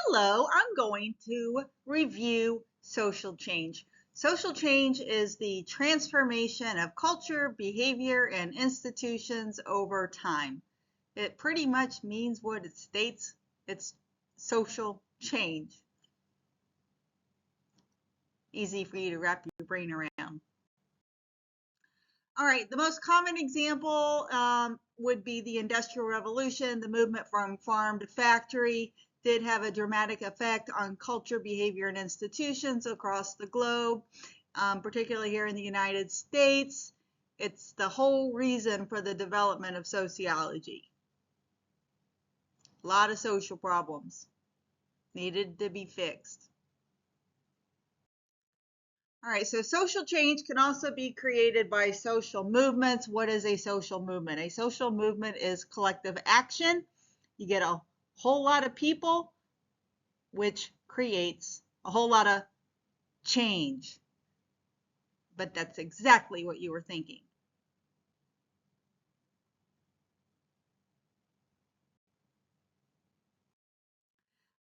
Hello, I'm going to review social change. Social change is the transformation of culture, behavior, and institutions over time. It pretty much means what it states. It's social change. Easy for you to wrap your brain around. All right, the most common example would be the Industrial Revolution. The movement from farm to factory did have a dramatic effect on culture, behavior, and institutions across the globe, particularly here in the United States. It's the whole reason for the development of sociology. A lot of social problems needed to be fixed. All right, so social change can also be created by social movements. What is a social movement? A social movement is collective action. You get a whole lot of people, which creates a whole lot of change. But that's exactly what you were thinking.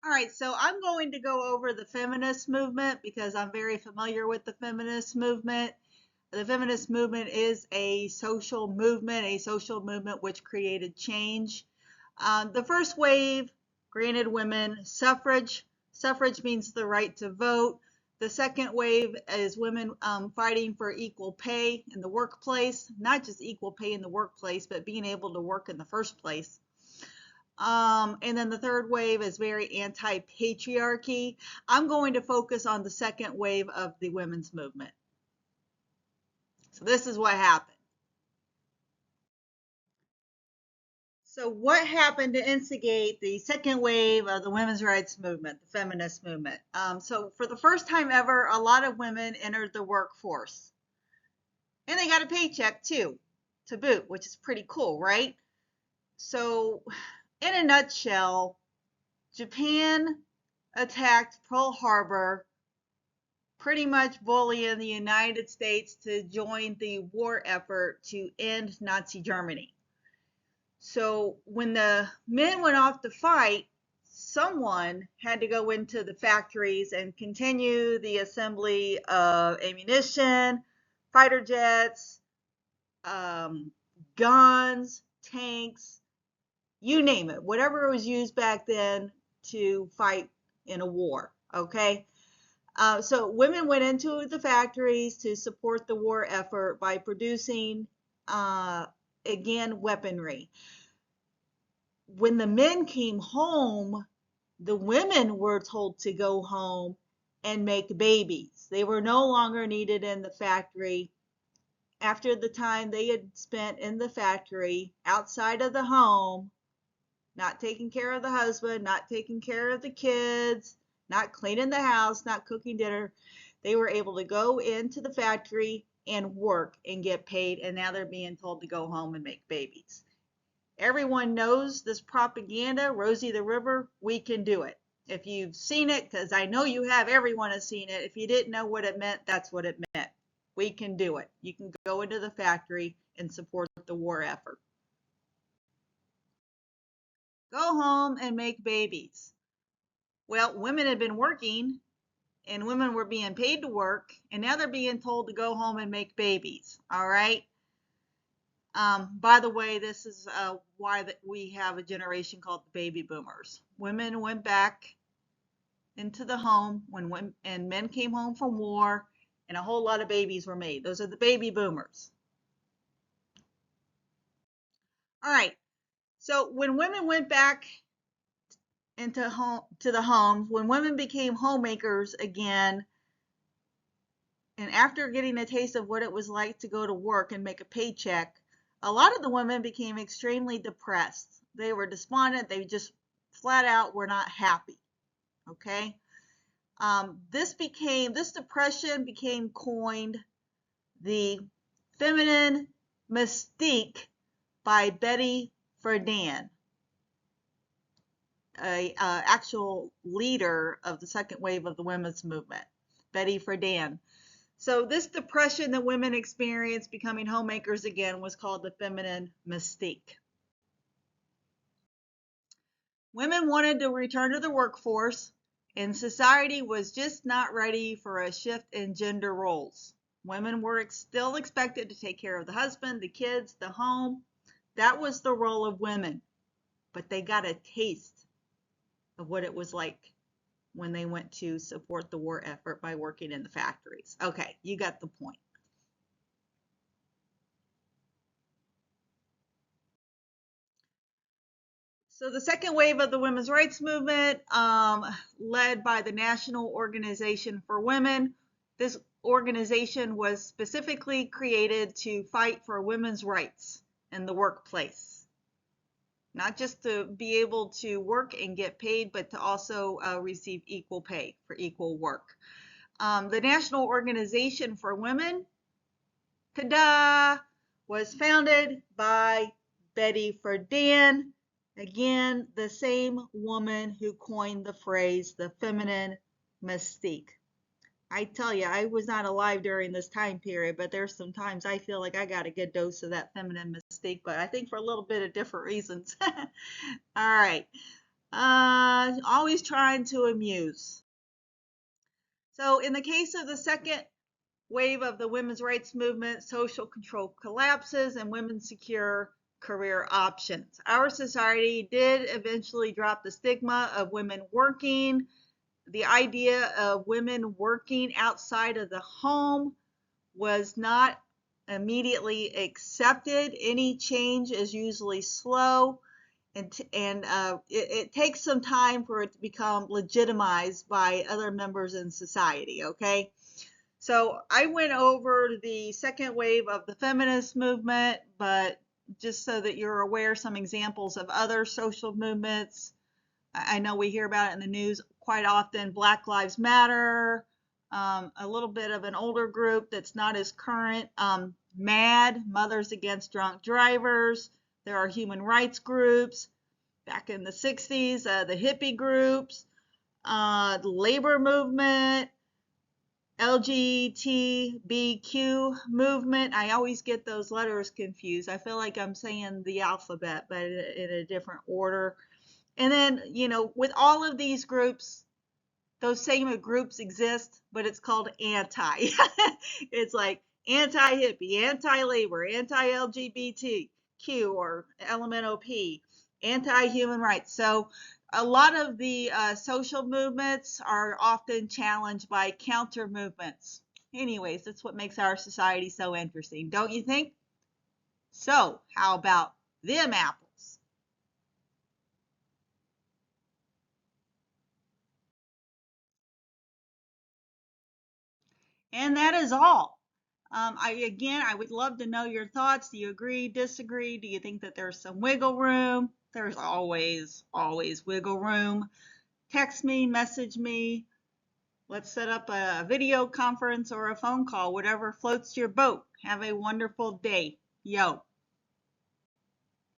All right, so I'm going to go over the feminist movement because I'm very familiar with the feminist movement. The feminist movement is a social movement which created change. The first wave granted women suffrage. Suffrage means the right to vote. The second wave is women fighting for equal pay in the workplace, not just equal pay in the workplace, but being able to work in the first place. And then the third wave is very anti-patriarchy. I'm going to focus on the second wave of the women's movement. So this is what happened. So what happened to instigate the second wave of the women's rights movement, the feminist movement? So for the first time ever, a lot of women entered the workforce. And they got a paycheck too, to boot, which is pretty cool, right? So in a nutshell, Japan attacked Pearl Harbor, pretty much bullying the United States to join the war effort to end Nazi Germany. So when the men went off to fight, someone had to go into the factories and continue the assembly of ammunition, fighter jets, guns, tanks, you name it, whatever was used back then to fight in a war. Okay. So women went into the factories to support the war effort by producing, again, weaponry. When the men came home, the women were told to go home and make babies. They were no longer needed in the factory. After the time they had spent in the factory, outside of the home, not taking care of the husband, not taking care of the kids, not cleaning the house, not cooking dinner, they were able to go into the factory and work and get paid, and now they're being told to go home and make babies. Everyone knows this propaganda, Rosie the River, we can do it. If you've seen it, because I know you have, everyone has seen it. If you didn't know what it meant, that's what it meant. We can do it. You can go into the factory and support the war effort. Go home and make babies. Well, women had been working and women were being paid to work, and now they're being told to go home and make babies. All right. By the way, this is why that we have a generation called the baby boomers. Women went back into the home when and men came home from war, and a whole lot of babies were made. Those are the baby boomers. All right. So when women went back into home to the homes, when women became homemakers again, and after getting a taste of what it was like to go to work and make a paycheck, a lot of the women became extremely depressed. They were despondent. They just flat out were not happy. Okay. This depression became coined the feminine mystique by Betty Friedan, a actual leader of the second wave of the women's movement, Betty Friedan. So this depression that women experienced becoming homemakers again was called the feminine mystique. Women wanted to return to the workforce, and society was just not ready for a shift in gender roles. Women were still expected to take care of the husband, the kids, the home. That was the role of women. But they got a taste of what it was like when they went to support the war effort by working in the factories. Okay, you got the point. So the second wave of the women's rights movement, led by the National Organization for Women, this organization was specifically created to fight for women's rights in the workplace. Not just to be able to work and get paid, but to also receive equal pay for equal work. The National Organization for Women, ta-da, was founded by Betty Friedan. Again, the same woman who coined the phrase, the feminine mystique. I tell you, I was not alive during this time period, but there's some times I feel like I got a good dose of that feminine mystique, but I think for a little bit of different reasons. All right. Always trying to amuse. So in the case of the second wave of the women's rights movement, social control collapses and women secure career options. Our society did eventually drop the stigma of women working. The idea of women working outside of the home was not immediately accepted. Any change is usually slow, and it takes some time for it to become legitimized by other members in society, okay? So I went over the second wave of the feminist movement, but just so that you're aware, some examples of other social movements. I know we hear about it in the news quite often. Black Lives Matter, a little bit of an older group that's not as current. MAD, Mothers Against Drunk Drivers. There are human rights groups. Back in the 60s, the hippie groups, the labor movement, LGBTQ movement. I always get those letters confused. I feel like I'm saying the alphabet, but in a different order. And then, with all of these groups, those same groups exist, but it's called anti. It's like anti-hippie, anti-labor, anti-LGBTQ or LMNOP, anti-human rights. So a lot of the social movements are often challenged by counter movements. Anyways, that's what makes our society so interesting, don't you think? So how about them apples? And that is all. I would love to know your thoughts. Do you agree, disagree? Do you think that there's some wiggle room? There's always wiggle room. Text me, message me. Let's set up a video conference or a phone call, whatever floats your boat. Have a wonderful day. Yo.